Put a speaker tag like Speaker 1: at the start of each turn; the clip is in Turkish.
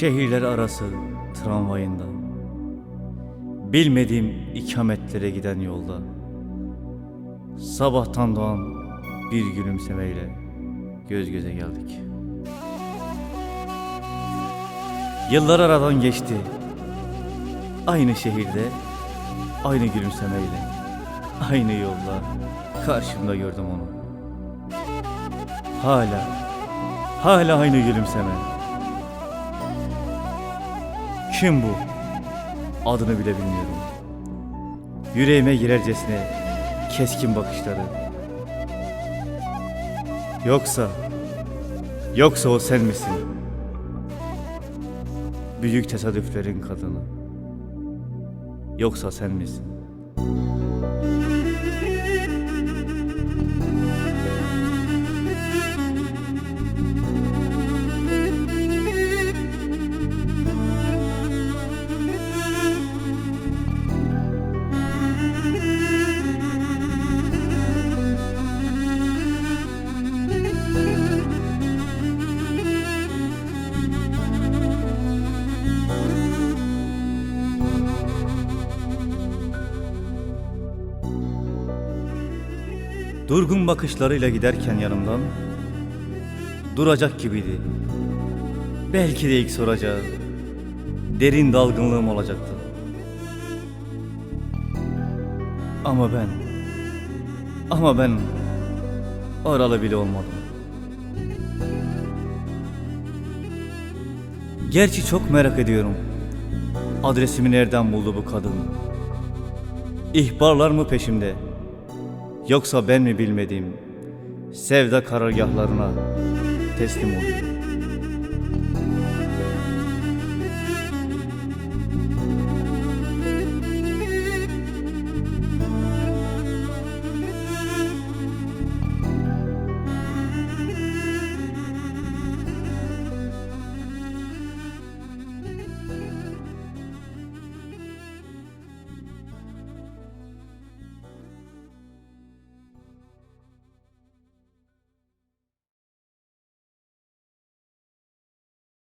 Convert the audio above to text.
Speaker 1: Şehirler arası tramvayında, bilmediğim ikametlere giden yolda, sabahtan doğan bir gülümsemeyle göz göze geldik. Yıllar aradan geçti. Aynı şehirde, aynı gülümsemeyle, aynı yolda karşımda gördüm onu. Hala aynı gülümseme. Kim bu? Adını bile bilmiyorum. Yüreğime girercesine keskin bakışları. Yoksa o sen misin? Büyük tesadüflerin kadını. Yoksa sen misin? Durgun bakışlarıyla giderken yanımdan duracak gibiydi. Belki de ilk soracağı derin dalgınlığım olacaktı. Ama ben oralı bile olmadım. Gerçi çok merak ediyorum. Adresimi nereden buldu bu kadın? İhbarlar mı peşimde? Yoksa ben mi bilmediğim sevda karargahlarına teslim oldum?